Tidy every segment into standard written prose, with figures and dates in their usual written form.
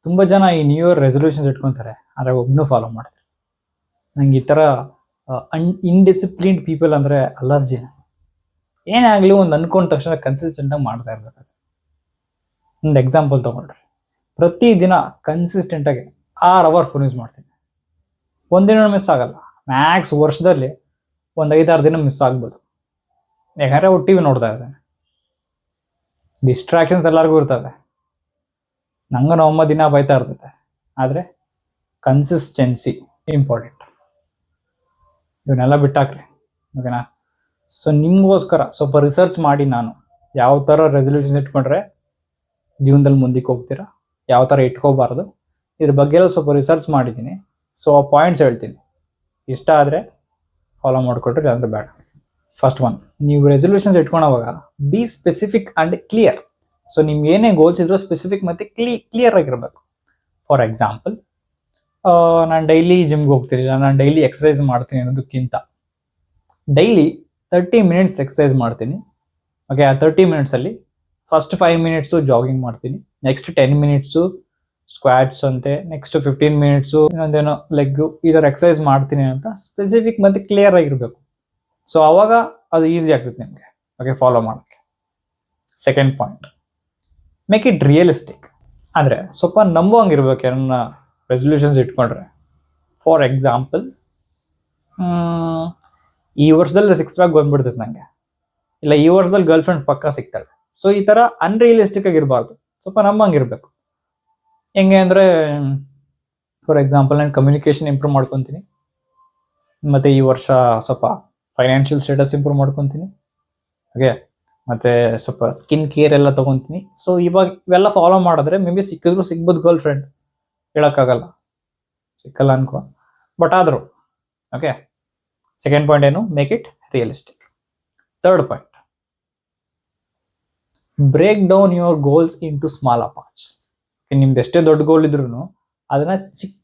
ತುಂಬ ಜನ ಈ ನ್ಯೂ ಇಯರ್ ರೆಸೊಲ್ಯೂಷನ್ಸ್ ಇಟ್ಕೊತಾರೆ, ಆದರೆ ಒಬ್ಬನೂ ಫಾಲೋ ಮಾಡ್ತಾರೆ. ನಂಗೆ ಈ ಥರ ಇನ್ಡಿಸಿಪ್ಲಿನ್ಡ್ ಪೀಪಲ್ ಅಂದರೆ ಅಲರ್ಜಿ. ಏನೇ ಆಗಲಿ ಒಂದು ಅಂದ್ಕೊಂಡ ತಕ್ಷಣ ಕನ್ಸಿಸ್ಟೆಂಟಾಗಿ ಮಾಡ್ತಾ ಇರ್ಬೇಕು. ಒಂದು ಎಕ್ಸಾಂಪಲ್ ತೊಗೊಂಡ್ರೆ, ಪ್ರತಿದಿನ ಕನ್ಸಿಸ್ಟೆಂಟಾಗಿ 6 ಅವರ್ ಫೋನ್ ಯೂಸ್ ಮಾಡ್ತೀನಿ. ಒಂದಿನ ಮಿಸ್ ಆಗಲ್ಲ. ಮ್ಯಾಕ್ಸ್ ವರ್ಷದಲ್ಲಿ ಒಂದು 5-6 ದಿನ ಮಿಸ್ ಆಗ್ಬೋದು. ಯಾಕಂದರೆ ಅವ್ರು ಟಿ ವಿ ನೋಡ್ತಾ ಇರ್ತಾನೆ. ಡಿಸ್ಟ್ರಾಕ್ಷನ್ಸ್ ಎಲ್ಲರಿಗೂ ಇರ್ತವೆ. ನಂಗೂ ನಮ್ಮಮ್ಮ ದಿನ ಬೈತಾ ಇರ್ತೈತೆ. ಆದರೆ ಕನ್ಸಿಸ್ಟೆನ್ಸಿ ಇಂಪಾರ್ಟೆಂಟ್. ಇವನ್ನೆಲ್ಲ ಬಿಟ್ಟಾಕ್ರಿ, ಓಕೆನಾ? ಸೊ ನಿಮಗೋಸ್ಕರ ಸ್ವಲ್ಪ ರಿಸರ್ಚ್ ಮಾಡಿ ನಾನು ಯಾವ ಥರ ರೆಸೊಲ್ಯೂಷನ್ಸ್ ಇಟ್ಕೊಂಡ್ರೆ ಜೀವನದಲ್ಲಿ ಮುಂದಕ್ಕೆ ಹೋಗ್ತೀರಾ, ಯಾವ ಥರ ಇಟ್ಕೋಬಾರ್ದು, ಇದ್ರ ಬಗ್ಗೆ ಎಲ್ಲ ಸ್ವಲ್ಪ ರಿಸರ್ಚ್ ಮಾಡಿದ್ದೀನಿ. ಸೊ ಆ ಪಾಯಿಂಟ್ಸ್ ಹೇಳ್ತೀನಿ. ಇಷ್ಟ ಆದರೆ ಫಾಲೋ ಮಾಡಿಕೊಟ್ರೆ ಅಂದರೆ ಬೇಡ. ಫಸ್ಟ್ ಒನ್, ನೀವು ರೆಸೊಲ್ಯೂಷನ್ಸ್ ಇಟ್ಕೊಳೋವಾಗ be specific and clear. So ನಿಮ್ಗೆ ಏನೇ ಗೋಲ್ಸ್ ಇದ್ರೂ ಸ್ಪೆಸಿಫಿಕ್ ಮತ್ತು ಕ್ಲಿಯರ್ ಆಗಿರಬೇಕು. ಫಾರ್ ಎಕ್ಸಾಂಪಲ್, ನಾನು ಡೈಲಿ ಜಿಮ್ಗೆ ಹೋಗ್ತಿರಲಿಲ್ಲ, ನಾನು ಡೈಲಿ ಎಕ್ಸಸೈಸ್ ಮಾಡ್ತೀನಿ ಅನ್ನೋದಕ್ಕಿಂತ ಡೈಲಿ 30 ಮಿನಿಟ್ಸ್ ಎಕ್ಸಸೈಸ್ ಮಾಡ್ತೀನಿ. ಓಕೆ, ಆ 30 ಮಿನಿಟ್ಸಲ್ಲಿ ಫಸ್ಟ್ 5 ಮಿನಿಟ್ಸು ಜಾಗಿಂಗ್ ಮಾಡ್ತೀನಿ, ನೆಕ್ಸ್ಟ್ 10 ಮಿನಿಟ್ಸು ಸ್ಕ್ವಾಟ್ಸ್ ಅಂತೆ, ನೆಕ್ಸ್ಟ್ 15 ಮಿನಿಟ್ಸು ಇನ್ನೊಂದೇನೋ ಲೆಗ್ಗು, ಈ ಥರ ಎಕ್ಸಸೈಸ್ ಮಾಡ್ತೀನಿ ಅಂತ ಸ್ಪೆಸಿಫಿಕ್ ಮತ್ತು ಕ್ಲಿಯರ್ ಆಗಿರಬೇಕು. ಸೊ ಆವಾಗ ಅದು ಈಸಿ ಆಗ್ತದೆ ನಿಮಗೆ, ಓಕೆ, ಫಾಲೋ ಮಾಡೋಕ್ಕೆ. Second point, make it realistic. ಅಂದರೆ ಸ್ವಲ್ಪ ನಂಬುವಂಗಿರ್ಬೇಕು ನನ್ನ ರೆಸೊಲ್ಯೂಷನ್ಸ್ ಇಟ್ಕೊಂಡ್ರೆ. ಫಾರ್ ಎಕ್ಸಾಂಪಲ್, ಈ ವರ್ಷದಲ್ಲಿ 6 ಪ್ಯಾಕ್ ಬಂದ್ಬಿಡ್ತೈತೆ ನನಗೆ, ಇಲ್ಲ ಈ ವರ್ಷದಲ್ಲಿ ಗರ್ಲ್ ಫ್ರೆಂಡ್ ಪಕ್ಕ ಸಿಗ್ತಾಳೆ. ಸೊ ಈ ಥರ ಅನ್ರಿಯಲಿಸ್ಟಿಕ್ ಆಗಿರಬಾರ್ದು, ಸ್ವಲ್ಪ ನಂಬಂಗಿರಬೇಕು. ಹೆಂಗೆ ಅಂದರೆ, ಫಾರ್ ಎಕ್ಸಾಂಪಲ್, ನಾನು ಕಮ್ಯುನಿಕೇಷನ್ ಇಂಪ್ರೂವ್ ಮಾಡ್ಕೊತೀನಿ, ಮತ್ತು ಈ ವರ್ಷ ಸ್ವಲ್ಪ ಫೈನಾನ್ಷಿಯಲ್ ಸ್ಟೇಟಸ್ ಇಂಪ್ರೂವ್ ಮಾಡ್ಕೊತೀನಿ, ಓಕೆ, ಮತ್ತು ಸ್ವಲ್ಪ ಸ್ಕಿನ್ ಕೇರ್ ಎಲ್ಲ ತೊಗೊತೀನಿ. ಸೊ ಇವಾಗ ಇವೆಲ್ಲ ಫಾಲೋ ಮಾಡಿದ್ರೆ ಮೇ ಬಿ ಸಿಕ್ಕಿದ್ರು ಸಿಗ್ಬೋದು ಗರ್ಲ್ ಫ್ರೆಂಡ್, ಹೇಳೋಕ್ಕಾಗಲ್ಲ, ಸಿಕ್ಕಲ್ಲ ಅನ್ಕೋ, ಬಟ್ ಆದರೂ ಓಕೆ. ಸೆಕೆಂಡ್ ಪಾಯಿಂಟ್ ಏನು? Make it realistic. Third point, break down your goals into small parts. ನಿಮ್ದು ಎಷ್ಟೇ ದೊಡ್ಡ ಗೋಲ್ ಇದ್ರೂ ಅದನ್ನು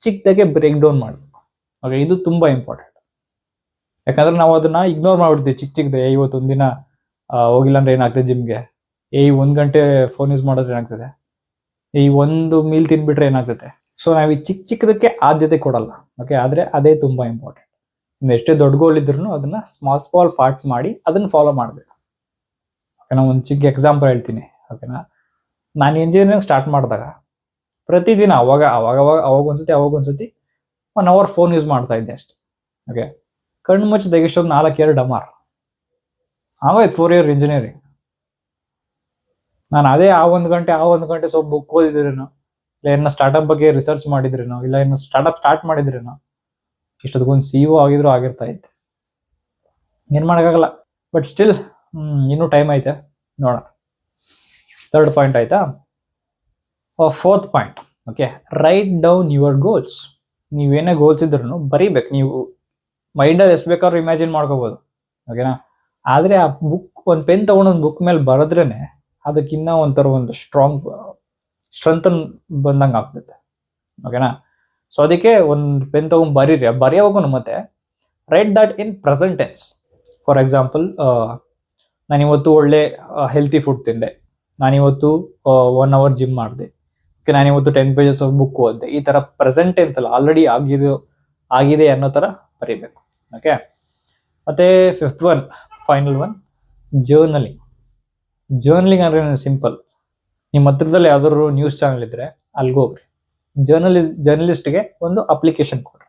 ಚಿಕ್ಕದಾಗೆ ಬ್ರೇಕ್ ಡೌನ್ ಮಾಡಬೇಕು. ಓಕೆ, ಇದು ತುಂಬ ಇಂಪಾರ್ಟೆಂಟ್. ಯಾಕಂದ್ರೆ ನಾವು ಅದನ್ನು ಇಗ್ನೋರ್ ಮಾಡಿಬಿಡ್ತೀವಿ ಚಿಕ್ಕದೇ. ಇವತ್ತೊಂದಿನ ಹೋಗಿಲ್ಲ ಅಂದರೆ ಏನಾಗ್ತದೆ ಜಿಮ್ಗೆ, 1 ಗಂಟೆ ಫೋನ್ ಯೂಸ್ ಮಾಡಿದ್ರೆ ಏನಾಗ್ತದೆ, ಒಂದು ಮೀಲ್ ತಿನ್ಬಿಟ್ರೆ ಏನಾಗ್ತದೆ. ಸೊ ನಾವು ಈ ಚಿಕ್ಕದಕ್ಕೆ ಆದ್ಯತೆ ಕೊಡಲ್ಲ, ಓಕೆ. ಆದರೆ ಅದೇ ತುಂಬ ಇಂಪಾರ್ಟೆಂಟ್. ನೀವು ಎಷ್ಟೇ ದೊಡ್ಡ ಗೋಲ್ ಇದ್ರೂ ಅದನ್ನು ಸ್ಮಾಲ್ ಪಾರ್ಟ್ಸ್ ಮಾಡಿ ಅದನ್ನು ಫಾಲೋ ಮಾಡಬೇಕು. ಓಕೆನಾ? ಒಂದು ಚಿಕ್ಕ ಎಕ್ಸಾಂಪಲ್ ಹೇಳ್ತೀನಿ, ಓಕೆನಾ? ನಾನು ಇಂಜಿನಿಯರಿಂಗ್ ಸ್ಟಾರ್ಟ್ ಮಾಡಿದಾಗ ಪ್ರತಿದಿನ ಅವಾಗ ಒಂದ್ಸತಿ 1 ಅವರ್ ಫೋನ್ ಯೂಸ್ ಮಾಡ್ತಾ ಇದ್ದೆ ಅಷ್ಟೆ. ಓಕೆ, ಕಣ್ಣು ಮುಚ್ಚಿ ತೆಗಿಸೋದು 4 ಇಯರ್ ಡಮಾರ್ ಆಗೋಯ್ತು. 4 ಇಯರ್ ಇಂಜಿನಿಯರಿಂಗ್. ನಾನು ಅದೇ ಆ ಒಂದು ಗಂಟೆ ಸ್ವಲ್ಪ ಬುಕ್ ಓದಿದ್ರೇನೋ, ಇಲ್ಲ ಏನೋ ಸ್ಟಾರ್ಟಪ್ ಬಗ್ಗೆ ರಿಸರ್ಚ್ ಮಾಡಿದ್ರೇನೋ, ಇಲ್ಲ ಏನೋ ಸ್ಟಾರ್ಟ್ ಮಾಡಿದ್ರೇನೋ, ಇಷ್ಟೊಂದು CEO ಆಗಿರ್ತಾ ಇದ್ದೆ. ಏನು ಮಾಡೋಕ್ಕಾಗಲ್ಲ. ಬಟ್ ಸ್ಟಿಲ್ ಇನ್ನೂ ಟೈಮ್ ಐತೆ, ನೋಡೋಣ. ಥರ್ಡ್ ಪಾಯಿಂಟ್ ಆಯ್ತಾ? Fourth point, okay, write down your goals. ನೀವೇನೇ ಗೋಲ್ಸ್ ಇದ್ರೂ ಬರೀಬೇಕು. ನೀವು ಮೈಂಡಲ್ಲಿ ಎಷ್ಟು ಬೇಕಾದ್ರೂ ಇಮ್ಯಾಜಿನ್ ಮಾಡ್ಕೋಬೋದು, ಓಕೆನಾ? ಆದರೆ ಆ ಬುಕ್, ಒಂದು ಪೆನ್ ತೊಗೊಂಡು ಒಂದು ಬುಕ್ ಮೇಲೆ ಬರೆದ್ರೇ ಅದಕ್ಕಿನ್ನ ಒಂದು ಸ್ಟ್ರೆಂತನ್ ಬಂದಂಗೆ ಆಗ್ತದೆ, ಓಕೆನಾ? ಸೊ ಅದಕ್ಕೆ ಒಂದು ಪೆನ್ ತೊಗೊಂಡು ಬರೆಯೋವಾಗೂ ಮತ್ತೆ right that in present tense. For example, ನಾನಿವತ್ತು ಒಳ್ಳೆ ಹೆಲ್ತಿ ಫುಡ್ ತಿಂದೆ, ನಾನಿವತ್ತು 1 ಅವರ್ ಜಿಮ್ ಮಾಡಿದೆ, ಓಕೆ, ನಾನಿವತ್ತು 10 ಪೇಜಸ್ ಆಫ್ ಬುಕ್ ಓದಿದೆ. ಈ ಥರ ಪ್ರೆಸೆಂಟ್ ಟೆನ್ಸ್ ಅಲ್ಲ, ಆಲ್ರೆಡಿ ಆಗಿದೆ ಅನ್ನೋ ಥರ ಬರೀಬೇಕು, ಓಕೆ. ಮತ್ತು fifth one, final one, journaling. ಅಂದರೆ ಸಿಂಪಲ್. ನಿಮ್ಮ ಹತ್ರದಲ್ಲಿ ಯಾವ್ದಾದ್ರು ನ್ಯೂಸ್ ಚಾನಲ್ ಇದ್ದರೆ ಅಲ್ಲಿಗೆ ಹೋಗ್ರಿ, ಜರ್ನಲಿಸ್ಟ್ಗೆ ಒಂದು ಅಪ್ಲಿಕೇಶನ್ ಕೊಡ್ರಿ,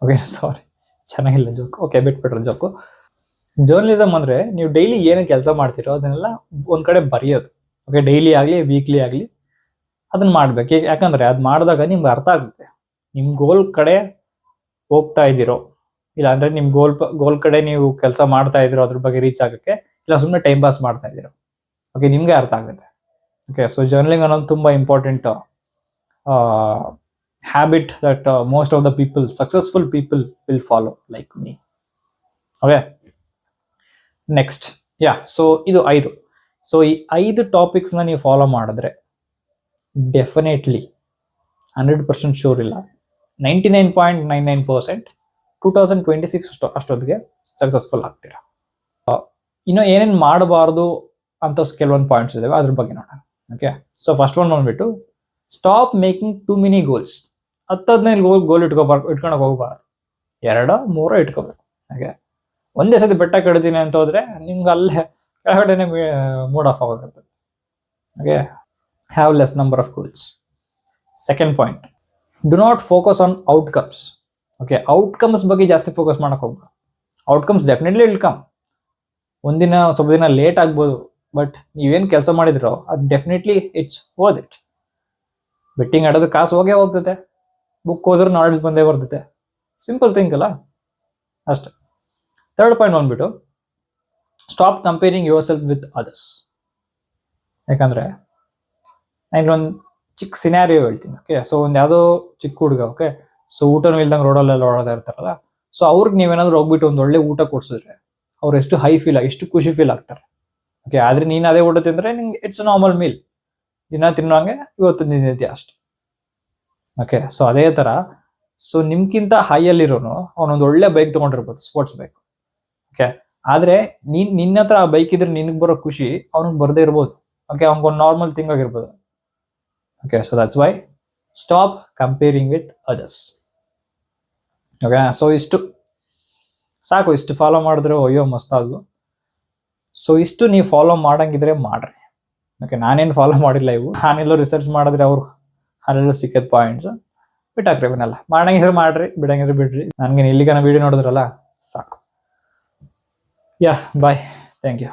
ಓಕೆ. ಸಾರಿ, ಚೆನ್ನಾಗಿಲ್ಲ ಜೋಕು, ಓಕೆ, ಬಿಟ್ಬಿಟ್ರೆ ಜೋಕು. ಜರ್ನಲಿಸಮ್ ಅಂದರೆ ನೀವು ಡೈಲಿ ಏನೇ ಕೆಲಸ ಮಾಡ್ತೀರೋ ಅದನ್ನೆಲ್ಲ ಒಂದು ಕಡೆ ಬರೆಯೋದು, ಓಕೆ. ಡೈಲಿ ಆಗಲಿ ವೀಕ್ಲಿ ಆಗಲಿ ಅದನ್ನು ಮಾಡಬೇಕು. ಯಾಕಂದರೆ ಅದು ಮಾಡಿದಾಗ ನಿಮ್ಗೆ ಅರ್ಥ ಆಗುತ್ತೆ ನಿಮ್ಮ ಗೋಲ್ ಕಡೆ ಹೋಗ್ತಾ ಇದ್ದೀರೋ, ಇಲ್ಲ ಅಂದರೆ ನಿಮ್ಮ ಗೋಲ್ ಕಡೆ ನೀವು ಕೆಲಸ ಮಾಡ್ತಾ ಇದ್ದೀರೋ ಅದ್ರ ಬಗ್ಗೆ ರೀಚ್ ಆಗೋಕ್ಕೆ, ಇಲ್ಲ ಸುಮ್ಮನೆ ಟೈಮ್ ಪಾಸ್ ಮಾಡ್ತಾ ಇದ್ದೀರೋ, ಓಕೆ, ನಿಮಗೆ ಅರ್ಥ ಆಗುತ್ತೆ, ಓಕೆ. ಸೊ ಜರ್ನಲಿಂಗ್ ಅನ್ನೋದು ತುಂಬ important habit that most of the people, successful people will follow like me, okay. Next, so ಇದು 5. ಸೊ ಈ 5 ಟಾಪಿಕ್ಸ್ನ ನೀವು ಫಾಲೋ ಮಾಡಿದ್ರೆ ಡೆಫಿನೆಟ್ಲಿ 100% ಶೂರ್ ಇಲ್ಲ, 99.99% 2026 ಅಷ್ಟೊತ್ತಿಗೆ ಸಕ್ಸಸ್ಫುಲ್ ಆಗ್ತೀರಾ. ಇನ್ನು ಏನೇನು ಮಾಡಬಾರ್ದು ಅಂತ ಕೆಲವೊಂದು ಪಾಯಿಂಟ್ಸ್ ಇದಾವೆ, ಅದ್ರ ಬಗ್ಗೆ ನೋಡೋಣ, ಓಕೆ. ಸೊ ಫಸ್ಟ್ ಒನ್ ಬಂದ್ಬಿಟ್ಟು stop making too many goals. 10-15 goal ಇಟ್ಕೊಳಕ್ ಹೋಗ್ಬಾರ್ದು. 2-3 ಇಟ್ಕೋಬೇಕು. ಹಾಗೆ ಒಂದೇ ಸತಿ ಬೆಟ್ಟ ಕಡಿತೀನಿ ಅಂತ ಹೋದ್ರೆ ನಿಮ್ಗೆ ಅಲ್ಲೇ ಕೆಳಗಡೆನೆ ಮೂಡ್ ಆಫ್ ಆಗೋಗಿರ್ತದೆ. Okay, have less number of goals. Second point, do not focus on outcomes. Okay, outcomes ಬಗ್ಗೆ ಜಾಸ್ತಿ ಫೋಕಸ್ ಮಾಡಕ್ ಹೋಗ್ಬಾರ್ದು. Outcomes definitely will come. ಒಂದಿನ ಸ್ವಲ್ಪ ದಿನ ಲೇಟ್ ಆಗ್ಬೋದು, ಬಟ್ ನೀವೇನು ಕೆಲಸ ಮಾಡಿದ್ರೋ ಅದು definitely it's worth it. Betting ಆಡೋದು ಕಾಸು ಹೋಗೇ ಹೋಗ್ತದೆ, ಬುಕ್ ಹೋದ್ರೆ ನಾಲೆಡ್ಜ್ ಬಂದೇ ಬರ್ತದೆ. ಸಿಂಪಲ್ ಥಿಂಕ್ ಅಲ್ಲ, ಅಷ್ಟೆ. ಥರ್ಡ್ ಪಾಯಿಂಟ್ ಬಂದ್ಬಿಟ್ಟು, stop comparing your self with others. ಯಾಕಂದ್ರೆ ನಾನೊಂದು ಚಿಕ್ಕ ಸಿನಾರಿಯೋ ಹೇಳ್ತೀನಿ. ಓಕೆ, ಸೊ ಒಂದು ಯಾವುದೋ ಚಿಕ್ಕ ಹುಡುಗ, ಓಕೆ, ಸೊ ಊಟನೂ ಇಲ್ದಂಗೆ ರೋಡಲ್ಲೆಲ್ಲ ಓಡಾಡ್ತಾ ಇರ್ತಾರಲ್ಲ, ಸೊ ಅವ್ರಿಗೆ ನೀವೇನಾದ್ರೂ ಹೋಗ್ಬಿಟ್ಟು ಒಂದು ಒಳ್ಳೆ ಊಟ ಕೊಡ್ಸಿದ್ರೆ ಅವ್ರು ಎಷ್ಟು ಎಷ್ಟು ಖುಷಿ ಫೀಲ್ ಆಗ್ತಾರೆ. ಓಕೆ, ಆದ್ರೆ ನೀನು ಅದೇ ಊಟ ತಿಂದ್ರೆ ನಿಂಗೆ ಇಟ್ಸ್ ನಾರ್ಮಲ್ ಮೀಲ್, ದಿನ ತಿನ್ನೋಂಗೆ ಇವತ್ತು ತಿಂದಿದ್ಯಾ ಅಷ್ಟೆ. ಓಕೆ, ಸೊ ಅದೇ ಥರ, ಸೊ ನಿಮ್ಗಿಂತ ಹೈಯಲ್ಲಿರೋನು ಅವನೊಂದು ಒಳ್ಳೆ ಬೈಕ್ ತೊಗೊಂಡಿರ್ಬೋದು, ಸ್ಪೋರ್ಟ್ಸ್ ಬೈಕ್. ಓಕೆ, ಆದರೆ ನಿನ್ನ ಹತ್ರ ಆ ಬೈಕ್ ಇದ್ರೆ ನಿನಗೆ ಬರೋ ಖುಷಿ ಅವ್ನಿಗೆ ಬರದೇ ಇರ್ಬೋದು. ಓಕೆ, ಅವ್ನಿಗೊಂದು ನಾರ್ಮಲ್ ಥಿಂಗ್ ಆಗಿರ್ಬೋದು. Okay, so that's why stop comparing with others. Okay, so ಇಷ್ಟು ಸಾಕು. ಇಷ್ಟು ಫಾಲೋ ಮಾಡಿದ್ರೆ ಅಯ್ಯೋ ಮಸ್ತಾಗು. ಸೊ ಇಷ್ಟು ನೀವು ಫಾಲೋ ಮಾಡಂಗಿದ್ರೆ ಮಾಡ್ರಿ. ಓಕೆ, ನಾನೇನು ಫಾಲೋ ಮಾಡಿಲ್ಲ ಇವು, ನಾನೆಲ್ಲೋ ರಿಸರ್ಚ್ ಮಾಡಿದ್ರೆ ಅವ್ರು ಅಲ್ಲೆಲ್ಲೋ ಸಿಕ್ಕದ ಪಾಯಿಂಟ್ಸ್ ಬಿಟ್ಟಾಕ್ರಿ. ಇವನ್ನೆಲ್ಲ ಮಾಡಂಗಿದ್ರೆ ಮಾಡ್ರಿ, ಬಿಡಂಗಿದ್ರೆ ಬಿಡ್ರಿ. ನನಗೆ ಇಲ್ಲಿಗನ ವಿಡಿಯೋ ನೋಡಿದ್ರಲ್ಲ ಸಾಕು. ಯಾ, ಬಾಯ್, ಥ್ಯಾಂಕ್ ಯು.